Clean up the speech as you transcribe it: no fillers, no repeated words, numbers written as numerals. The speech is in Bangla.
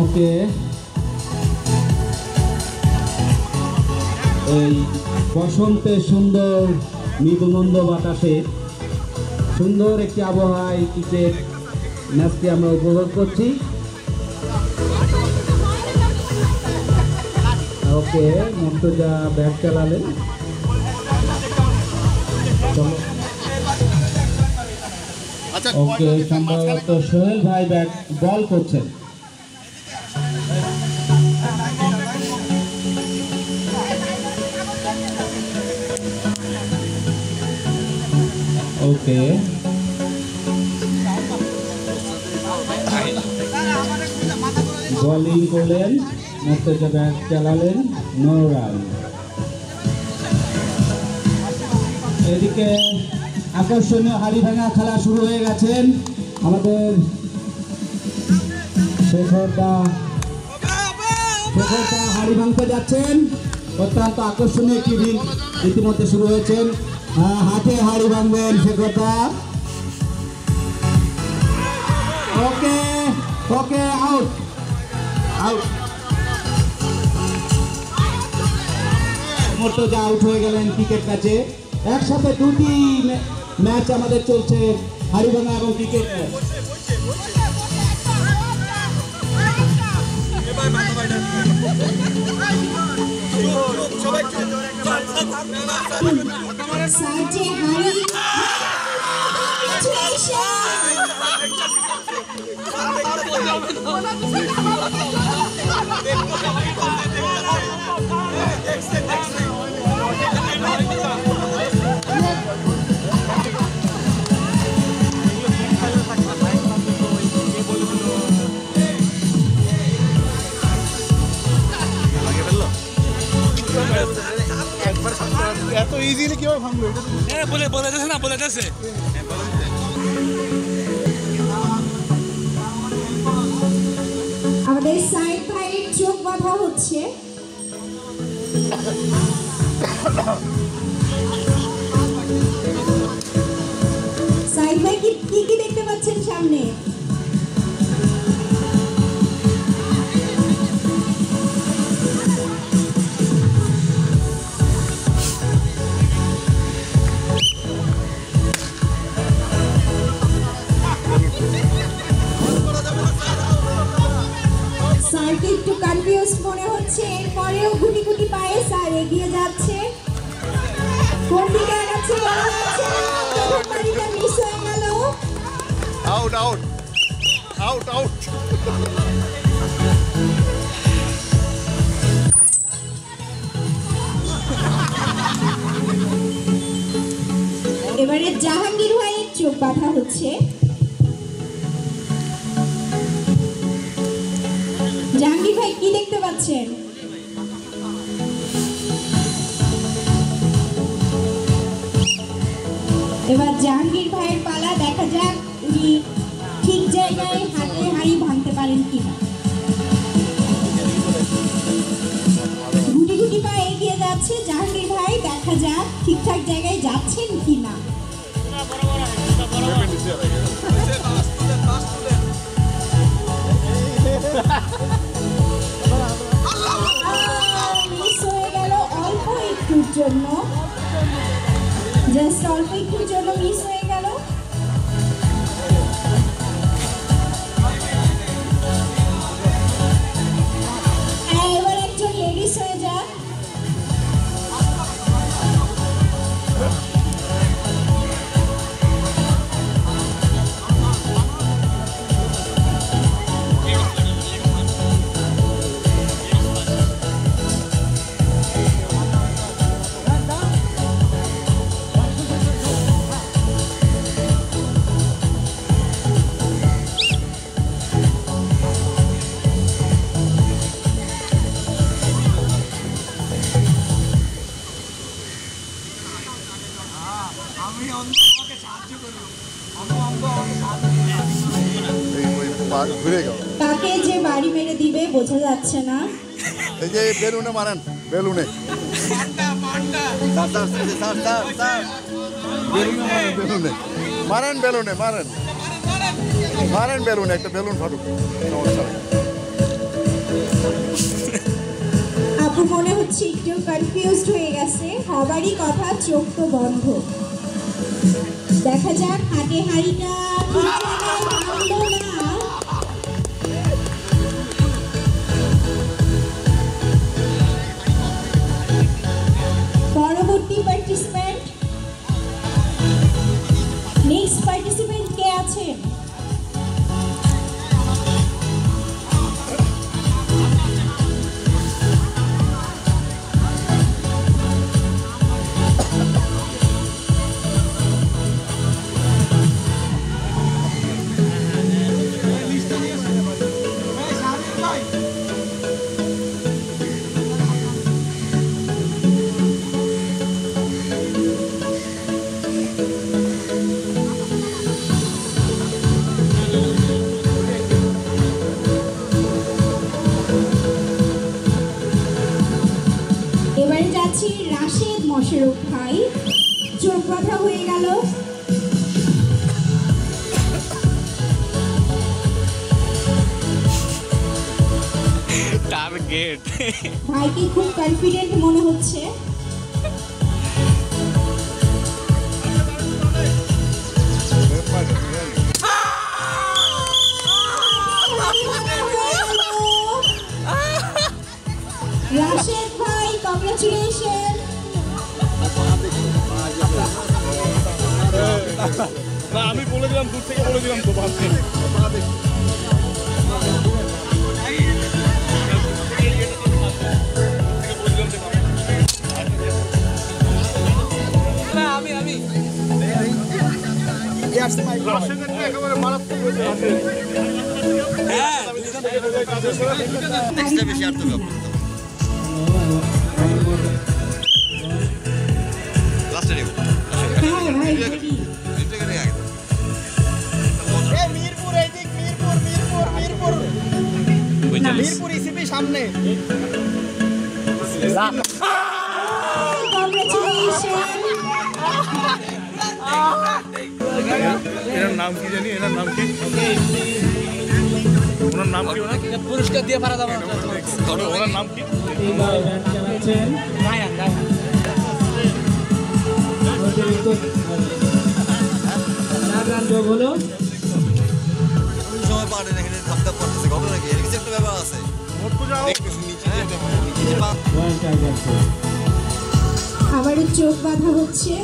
ওকে, এই বসন্তের সুন্দর মৃদুমন্দ বাতাসে সুন্দর একটি আবহাওয়ায় ক্রিকেট ম্যাচটি আমরা উপভোগ করছি। ওকে, মুর্তজা ব্যাট চালালেন। ওকে, সম্ভবত সোহেল ভাই ব্যাট বল করছেন। ওকে, বোলিং করলেন, মুর্তজা ব্যাট চালালেন, নো রান। এদিকে আকর্ষণীয় হাড়ি ভাঙা খেলা শুরু হয়ে গেছেন। আমাদের শেখরদা হাড়ি ভাঙতে যাচ্ছেন। অত্যন্ত আকর্ষণীয় একটি দিন ইতিমধ্যে শুরু হয়েছেন। হাতে হাড়ি ভাঙবেন শেখরদা। ওকে ওকে, আউট আউট। মুর্তজা আউট হয়ে গেলেন ক্রিকেট ম্যাচে। একসাথে দুটি ম্যাচ আমাদের চলছে, হাড়িভাঙা এবং ক্রিকেট ম্যাচ। এত ইজিলি কিভাবে ভাঙলো? বলে যাচ্ছে না, বলে যাচ্ছে। আমাদের সাইড ভাইয়ের চোখ বাঁধা হচ্ছে। সাইড ভাই কি দেখতে পাচ্ছেন সামনে? একটু কনফিউজ মনে হচ্ছে, এরপরেও গুটি গুটি পায়ে স্যার এগিয়ে যাচ্ছে। কোন দিকে আগাচ্ছে বলা যাচ্ছে না, প্রথম বাড়িটা মিস হয়ে গেল। Out out out out. এবারে জাহাঙ্গীর ভাইয়ের চোখ বাঁধা হচ্ছে। জাহাঙ্গীর ভাই কি দেখতে পাচ্ছেন? এবার জাহাঙ্গীর ভাইয়ের পালা, দেখা যাক উনি ঠিক জায়গায় হাতে হাড়ি ভাঙতে পারেন কিনা। গুটি গুটি পা এগিয়ে যাচ্ছে জাহাঙ্গীর ভাই, দেখা যাক ঠিকঠাক জায়গায় যাচ্ছেন কিনা। মিস হয়ে গেল অল্প একটুর জন্য, জাস্ট অল্প একটুর জন্য মিস হয়ে গেল। এবার একজন লেডিস হয়ে যাক। কাকে যে বাড়ি মেরে দিবে বোঝা যাচ্ছে না। এই যে বেলুনে মারেন, বেলুনে বেলুনে মারেন, বেলুনে মারেন, মারেন বেলুনে, একটা বেলুন ফাটুক। আপু মনে হচ্ছে একটু কনফিউজড হয়ে গেছে, হবারই কথা, চোখ তো বন্ধ। দেখা যাক হাটে হাড়িটা ঠিক জায়গায় ভাঙলো না। পরবর্তী পার্টিসিপেন্ট, নেক্সট পার্টিসিপেন্ট কে আছেন? এবারে যাচ্ছি রাশেদ মোশাররফ ভাই, চোখ বাঁধা হয়ে গেল। টার্গেট ভাইকে খুব কনফিডেন্ট মনে হচ্ছে। রাশেদ ভাই কংগ্রাচুলেশন। না আমি বলে দিলাম, দূর থেকে বলে দিলাম তো ভাবছি। একেবারে মারাত্মক হয়েছে। নেক্সট বেশি আর তো লাস্টে নেব হ্যাঁ ভাই ready। মিরপুর এইদিক, মিরপুর মিরপুর মিরপুর মিরপুর ইসিপি সামনে। কংগ্রাচুলেশন। এনার নাম কি জানি, এনার নাম কি, ওনার নাম কি, পুরস্কার দিয়ে পারা যাবে ওনার নাম কি? সময় পারেন এখানে থামতে পারতেছে ঘটনা কি এর কিছু একটা ব্যাপার আছে আবারও চোখ বাঁধা হচ্ছে।